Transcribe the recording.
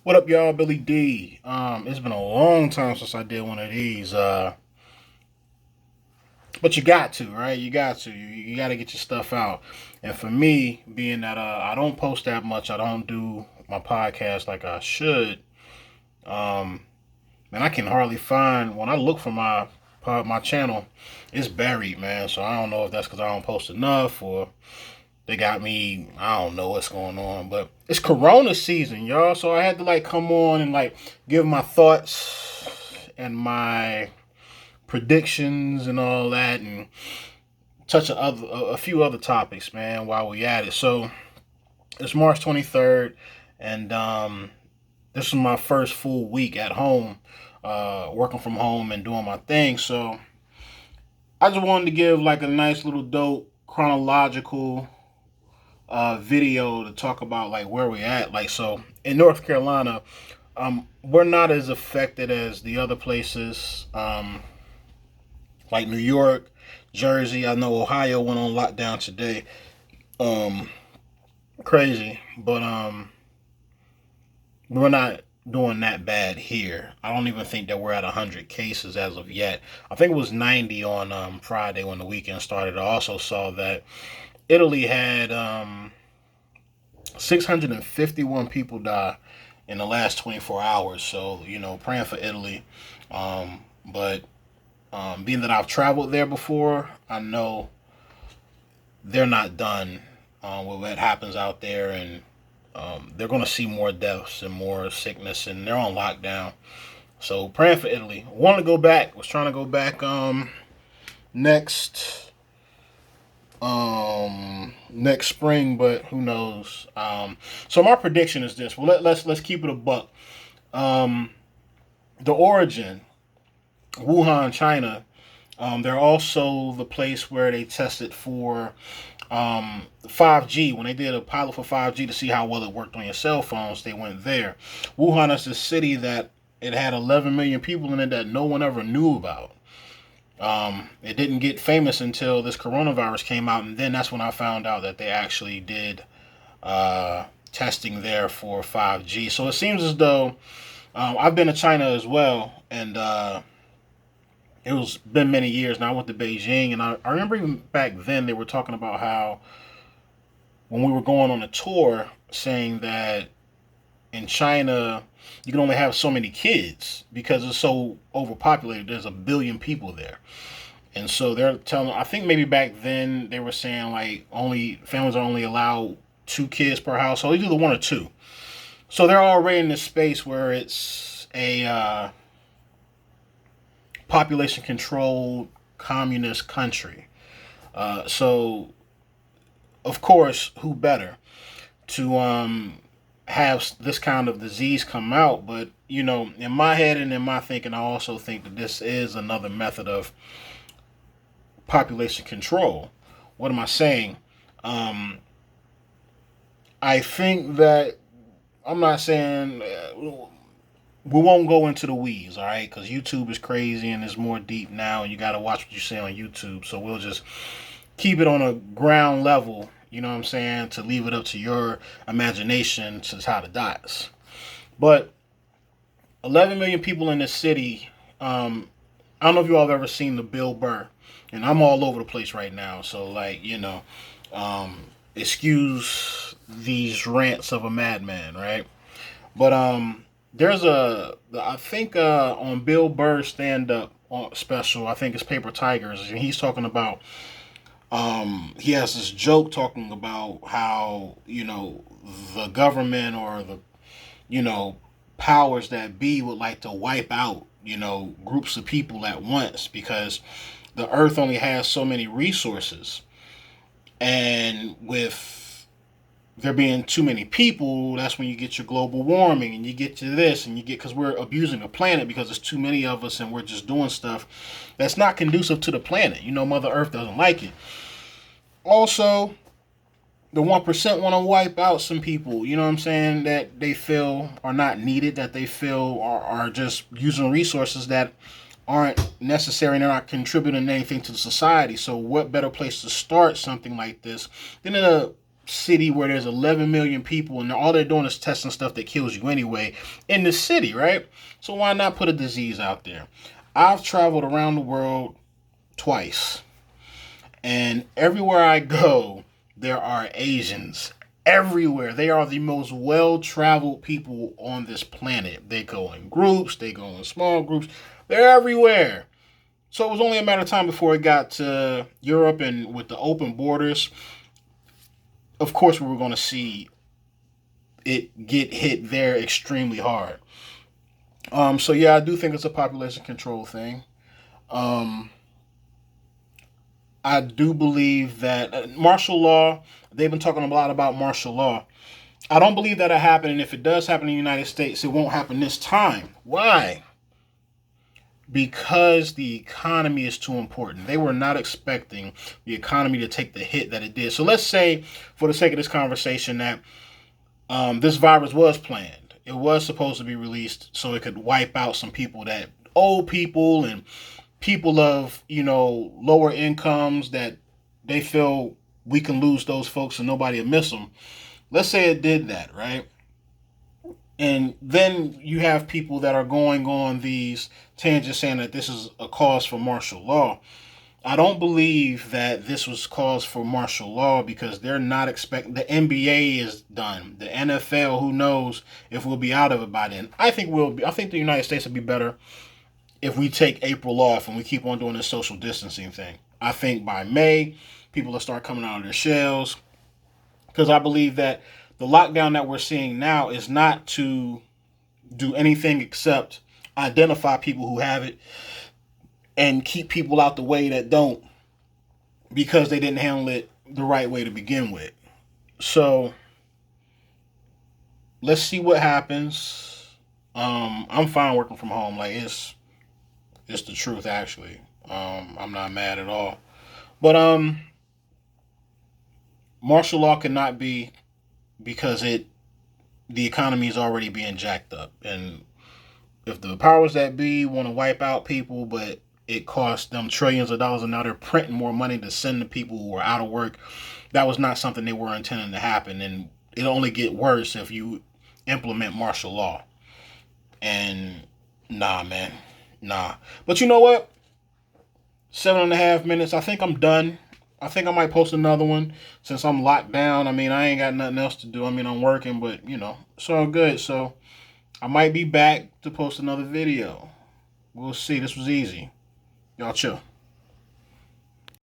What up, y'all? Billy D. It's been a long time since I did one of these. But you got to, right? You got to. You got to get your stuff out. And for me, being that I don't post that much, I don't do my podcast like I should. Um, and I can hardly find when I look for my channel, it's buried, man. So I don't know if that's because I don't post enough or they got me. I don't know what's going on, but it's Corona season, y'all. So I had to like come on and like give my thoughts and my predictions and all that, and touch a few other topics, man. While we at it, so it's March 23rd, and this is my first full week at home, working from home and doing my thing. So I just wanted to give like a nice little dope chronological video to talk about like where we at. Like so in North Carolina, we're not as affected as the other places, like New York, Jersey. I know Ohio went on lockdown today. Um, Crazy, but we're not doing that bad here. I don't even think that we're at 100 cases as of yet. I think it was 90 on Friday when the weekend started. I also saw that Italy had 651 people die in the last 24 hours. So, praying for Italy. But being that I've traveled there before, I know they're not done with what happens out there. And they're going to see more deaths and more sickness, and they're on lockdown. So, praying for Italy. Want to go back. Was trying to go back next next spring, but who knows. So my prediction is this. Well, let's keep it a buck. um the origin, Wuhan, China. They're also the place where they tested for 5G. When they did a pilot for 5G to see how well it worked on your cell phones, they went there. Wuhan is a city that it had 11 million people in it that no one ever knew about. It didn't get famous until this coronavirus came out, and then that's when I found out that they actually did testing there for 5G. So it seems as though I've been to China as well, and it was been many years now. I went to Beijing, and I remember even back then they were talking about how when we were going on a tour, saying that in China you can only have so many kids because it's so overpopulated. There's a billion people there. And so they're telling, I think maybe back then they were saying like only families are only allowed two kids per household, either one or two. So they're already in this space where it's a population controlled communist country. So of course, who better to have this kind of disease come out? But in my head and in my thinking, I also think that this is another method of population control. What am I saying? Um, I think that I'm not saying we won't go into the weeds, all right? Because YouTube is crazy and it's more deep now, and you got to watch what you say on YouTube. So we'll just keep it on a ground level. You know what I'm saying? To leave it up to your imagination to tie the dots. But 11 million people in this city. I don't know if you all have ever seen the Bill Burr, and I'm all over the place right now. So like excuse these rants of a madman, right? But there's I think on Bill Burr's stand up special, I think it's Paper Tigers, and he's talking about he has this joke talking about how the government or the you know powers that be would like to wipe out groups of people at once because the earth only has so many resources, and with there being too many people, that's when you get your global warming and you get to this and you get, because we're abusing the planet because there's too many of us and we're just doing stuff that's not conducive to the planet. Mother Earth doesn't like it. Also, the 1% want to wipe out some people, you know what I'm saying, that they feel are not needed, that they feel are just using resources that aren't necessary and they're not contributing anything to the society. So what better place to start something like this than in a city where there's 11 million people and all they're doing is testing stuff that kills you anyway in the city, right? So why not put a disease out there? I've traveled around the world twice, and everywhere I go, there are Asians. Everywhere. They are the most well-traveled people on this planet. They go in groups, they go in small groups. They're everywhere. So it was only a matter of time before it got to Europe, and with the open borders, of course we were going to see it get hit there extremely hard. So yeah, I do think it's a population control thing. Um, I do believe that martial law, they've been talking a lot about martial law. I don't believe that'll happen, and if it does happen in the United States, it won't happen this time. Why? Because the economy is too important. They were not expecting the economy to take the hit that it did. So let's say, for the sake of this conversation, that this virus was planned. It was supposed to be released so it could wipe out some people, that old people and people of, lower incomes, that they feel we can lose those folks and nobody will miss them. Let's say it did that, right? And then you have people that are going on these tangents saying that this is a cause for martial law. I don't believe that this was cause for martial law, because they're not expecting. The NBA is done. The NFL, who knows if we'll be out of it by then. I think the United States will be better if we take April off and we keep on doing this social distancing thing. I think by May, people will start coming out of their shells, because I believe that the lockdown that we're seeing now is not to do anything except identify people who have it and keep people out the way that don't, because they didn't handle it the right way to begin with. So let's see what happens. I'm fine working from home. Like, it's the truth, actually. I'm not mad at all. But martial law cannot be, because the economy is already being jacked up. And if the powers that be want to wipe out people, but it costs them trillions of dollars, and now they're printing more money to send to people who are out of work, that was not something they were intending to happen. And it'll only get worse if you implement martial law. And nah, man. Nah. But you know what? 7.5 minutes. I think I'm done. I think I might post another one since I'm locked down. I mean, I ain't got nothing else to do. I mean, I'm working, but, it's all good. So I might be back to post another video. We'll see. This was easy. Y'all chill.